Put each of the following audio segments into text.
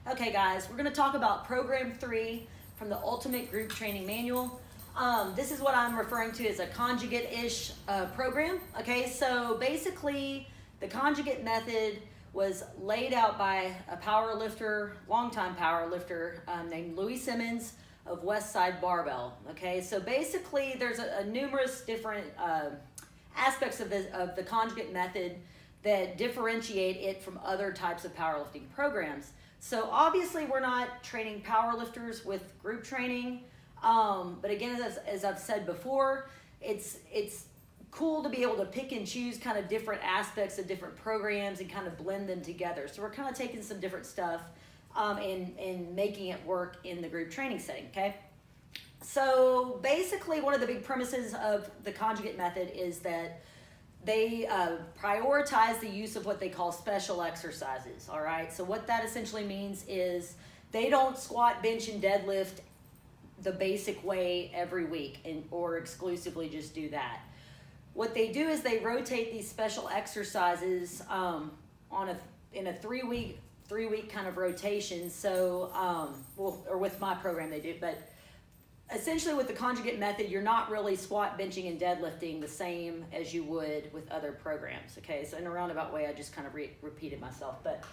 Okay, guys, we're going to talk about Program 3 from the Ultimate Group Training Manual. This is what I'm referring to as a conjugate-ish program. Okay, so basically the conjugate method was laid out by a power lifter, longtime power lifter named Louis Simmons of Westside Barbell. Okay, so basically there's a numerous different aspects of the conjugate method that differentiate it from other types of powerlifting programs. So obviously we're not training powerlifters with group training, but again, as I've said before, it's cool to be able to pick and choose kind of different aspects of different programs and kind of blend them together. So we're kind of taking some different stuff and making it work in the group training setting, okay? So basically one of the big premises of the conjugate method is that they prioritize the use of what they call special exercises, all right? So what that essentially means is they don't squat, bench, and deadlift the basic way every week or exclusively just do that. What they do is they rotate these special exercises in a three-week kind of rotation. So, or with my program they do, but essentially with the conjugate method, you're not really squat, benching, and deadlifting the same as you would with other programs, okay? So in a roundabout way, I just kind of repeated myself. But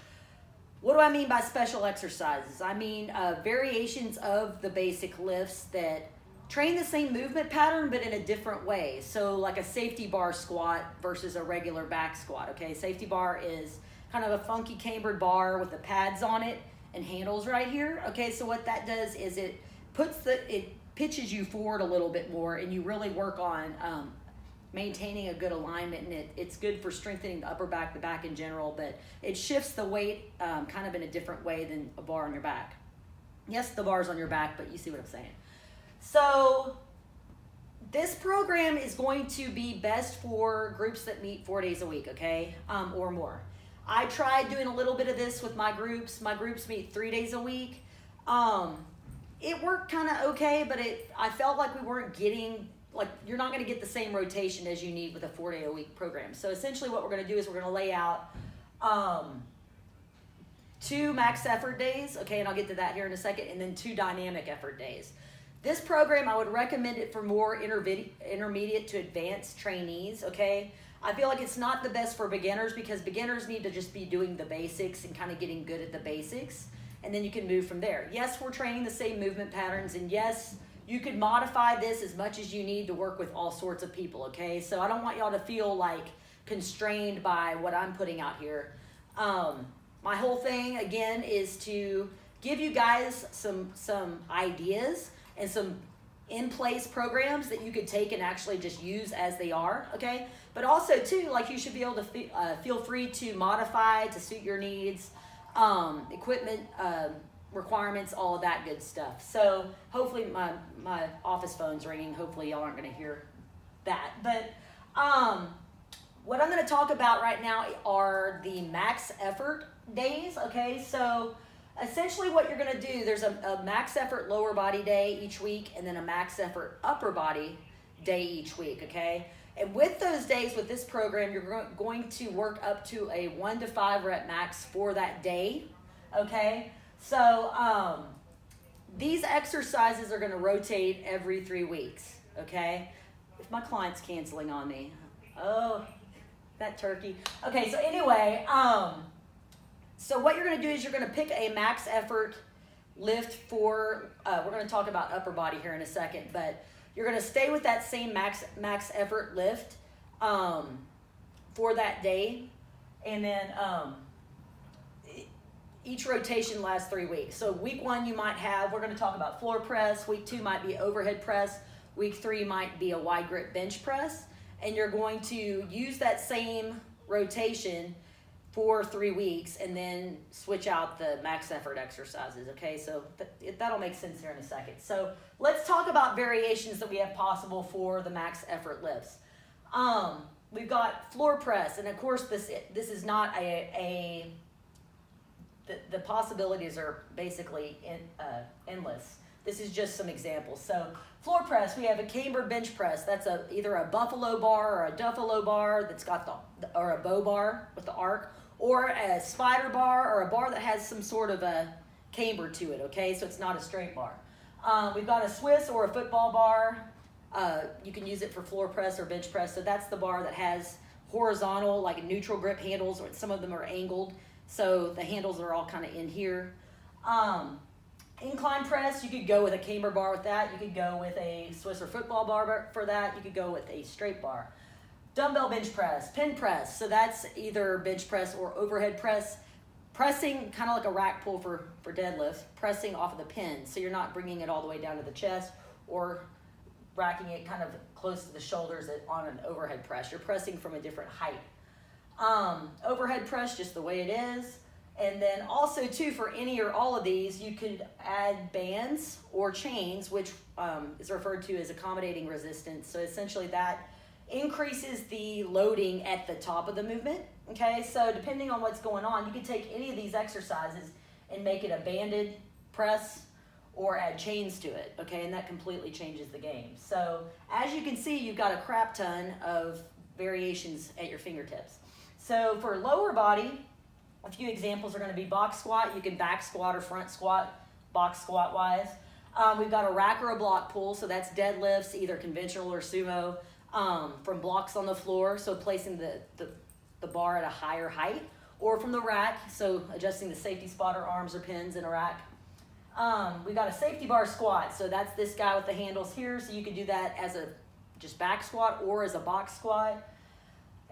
what do I mean by special exercises? I mean variations of the basic lifts that train the same movement pattern, but in a different way. So like a safety bar squat versus a regular back squat, okay? Safety bar is kind of a funky cambered bar with the pads on it and handles right here, okay? So what that does is it pitches you forward a little bit more, and you really work on maintaining a good alignment, and it's good for strengthening the upper back, the back in general, but it shifts the weight kind of in a different way than a bar on your back. Yes, the bar's on your back, but you see what I'm saying. So this program is going to be best for groups that meet 4 days a week, okay, or more. I tried doing a little bit of this with my groups. My groups meet 3 days a week. It worked kind of okay, but I felt like we weren't getting, like, you're not going to get the same rotation as you need with a 4 day a week program. So essentially what we're going to do is we're going to lay out 2 max effort days, okay, and I'll get to that here in a second, and then 2 dynamic effort days. This program, I would recommend it for more intermediate to advanced trainees, okay? I feel like it's not the best for beginners because beginners need to just be doing the basics and kind of getting good at the basics, and then you can move from there. Yes, we're training the same movement patterns, and yes, you could modify this as much as you need to work with all sorts of people, okay? So I don't want y'all to feel like constrained by what I'm putting out here. My whole thing, again, is to give you guys some ideas and some in-place programs that you could take and actually just use as they are, okay? But also, too, like, you should be able to feel free to modify to suit your needs, equipment requirements, all of that good stuff. So hopefully my office phone's ringing. Hopefully y'all aren't going to hear that. But what I'm going to talk about right now are the max effort days, okay? So essentially what you're going to do, there's a max effort lower body day each week and then a max effort upper body day each week, okay? And with those days, with this program, you're going to work up to a 1 to 5 rep max for that day, okay? So these exercises are going to rotate every 3 weeks, okay? If my client's canceling on me, oh, that turkey. Okay, so anyway, so what you're going to do is you're going to pick a max effort lift for, we're going to talk about upper body here in a second, but you're going to stay with that same max effort lift for that day, and then each rotation lasts 3 weeks. So week 1 you might have, we're going to talk about floor press, week 2 might be overhead press, week 3 might be a wide grip bench press, and you're going to use that same rotation for 3 weeks and then switch out the max effort exercises, okay? So that'll make sense here in a second. So let's talk about variations that we have possible for the max effort lifts. We've got floor press, and of course this is not the possibilities are basically endless. This is just some examples. So floor press, we have a cambered bench press. That's either a buffalo bar or a duffalo bar that's got or a bow bar with the arc, or a spider bar, or a bar that has some sort of a camber to it, okay? So it's not a straight bar. We've got a Swiss or a football bar. You can use it for floor press or bench press. So that's the bar that has horizontal, like neutral grip handles, or some of them are angled. So the handles are all kind of in here. Incline press, you could go with a camber bar with that. You could go with a Swiss or football bar for that. You could go with a straight bar. Dumbbell bench press, pin press. So that's either bench press or overhead press. Pressing, kind of like a rack pull for deadlifts, pressing off of the pin. So you're not bringing it all the way down to the chest or racking it kind of close to the shoulders on an overhead press. You're pressing from a different height. Overhead press, just the way it is. And then also too, for any or all of these, you could add bands or chains, which is referred to as accommodating resistance. So essentially that increases the loading at the top of the movement. Okay, so depending on what's going on, you can take any of these exercises and make it a banded press or add chains to it, okay, and that completely changes the game. So as you can see, you've got a crap ton of variations at your fingertips. So for lower body, a few examples are going to be box squat. You can back squat or front squat, box squat wise. We've got a rack or a block pull, so that's deadlifts, either conventional or sumo, from blocks on the floor, so placing the bar at a higher height, or from the rack, so adjusting the safety spotter arms or pins in a rack. We got a safety bar squat, so that's this guy with the handles here, so you can do that as a just back squat or as a box squat.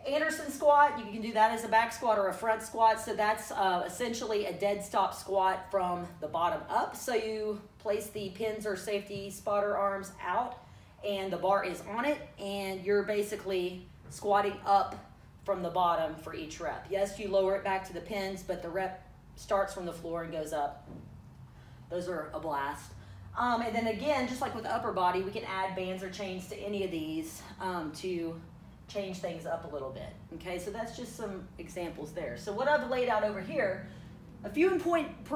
Anderson squat, you can do that as a back squat or a front squat, so that's essentially a dead stop squat from the bottom up. So you place the pins or safety spotter arms out and the bar is on it, and you're basically squatting up from the bottom for each rep. Yes, you lower it back to the pins, but the rep starts from the floor and goes up. Those are a blast. And then again, just like with the upper body, we can add bands or chains to any of these to change things up a little bit. Okay, so that's just some examples there. So what I've laid out over here, a few important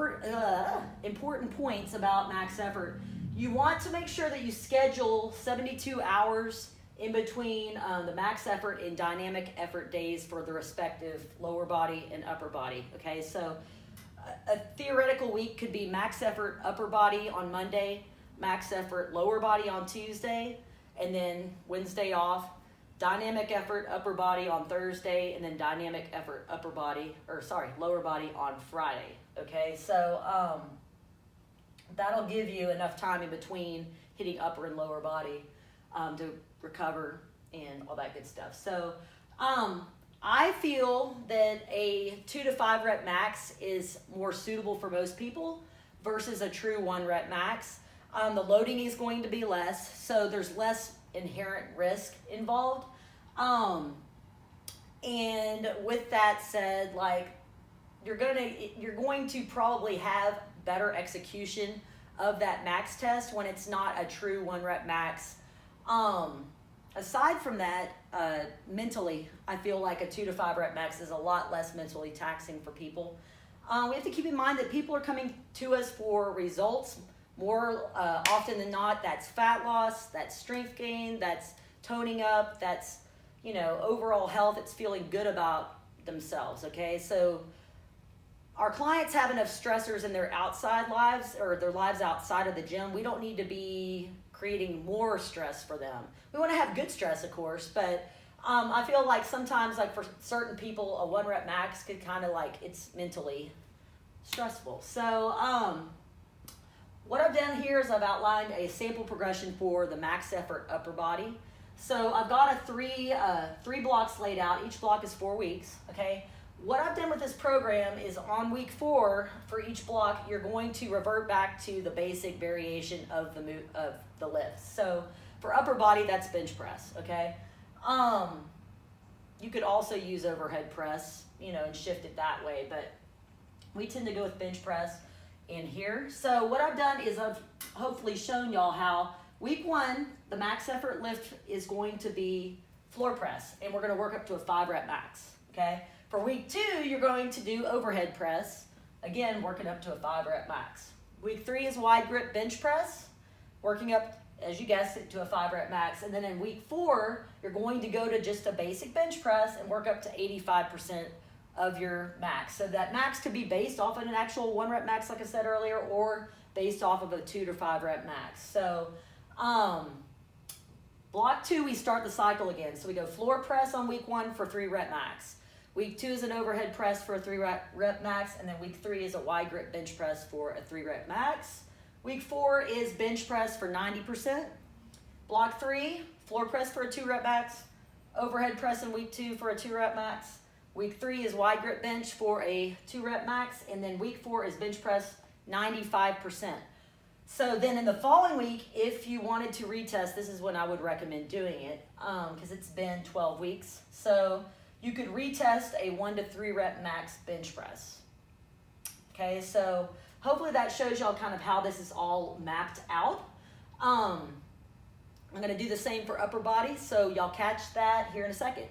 points about max effort. You want to make sure that you schedule 72 hours in between the max effort and dynamic effort days for the respective lower body and upper body. Okay, so a theoretical week could be max effort upper body on Monday, max effort lower body on Tuesday, and then Wednesday off. Dynamic effort upper body on Thursday, and then dynamic effort lower body on Friday. Okay, so that'll give you enough time in between hitting upper and lower body to recover and all that good stuff. So I feel that a 2 to 5 rep max is more suitable for most people versus a true 1 rep max. The loading is going to be less, so there's less inherent risk involved. And with that said, like, you're going to probably have better execution of that max test when it's not a true 1 rep max. Aside from that, mentally, I feel like a 2 to 5 rep max is a lot less mentally taxing for people. We have to keep in mind that people are coming to us for results more often than not. That's fat loss, that's strength gain, that's toning up, that's, overall health. It's feeling good about themselves, okay? So our clients have enough stressors in their outside lives or their lives outside of the gym. We don't need to be creating more stress for them. We want to have good stress, of course, but I feel like sometimes, like for certain people, a 1 rep max could kind of like, it's mentally stressful. So what I've done here is I've outlined a sample progression for the max effort upper body. So I've got three blocks laid out. Each block is 4 weeks, okay? What I've done with this program is on week 4, for each block, you're going to revert back to the basic variation of the lift. So for upper body, that's bench press, okay? You could also use overhead press, and shift it that way, but we tend to go with bench press in here. So what I've done is I've hopefully shown y'all how week 1, the max effort lift is going to be floor press, and we're going to work up to a 5 rep max, okay? For week 2, you're going to do overhead press, again, working up to a 5 rep max. Week 3 is wide grip bench press, working up, as you guessed it, to a 5 rep max. And then in week 4, you're going to go to just a basic bench press and work up to 85% of your max. So that max could be based off of an actual 1 rep max, like I said earlier, or based off of a 2 to 5 rep max. So block 2, we start the cycle again. So we go floor press on week 1 for 3 rep max. Week 2 is an overhead press for a 3 rep max, and then week 3 is a wide grip bench press for a 3 rep max. Week 4 is bench press for 90%. Block 3, floor press for a 2 rep max. Overhead press in week 2 for a 2 rep max. Week 3 is wide grip bench for a 2 rep max, and then week 4 is bench press 95%. So then in the following week, if you wanted to retest, this is when I would recommend doing it, because it's been 12 weeks. So you could retest a 1 to 3 rep max bench press. Okay, so hopefully that shows y'all kind of how this is all mapped out. I'm going to do the same for upper body, so y'all catch that here in a second.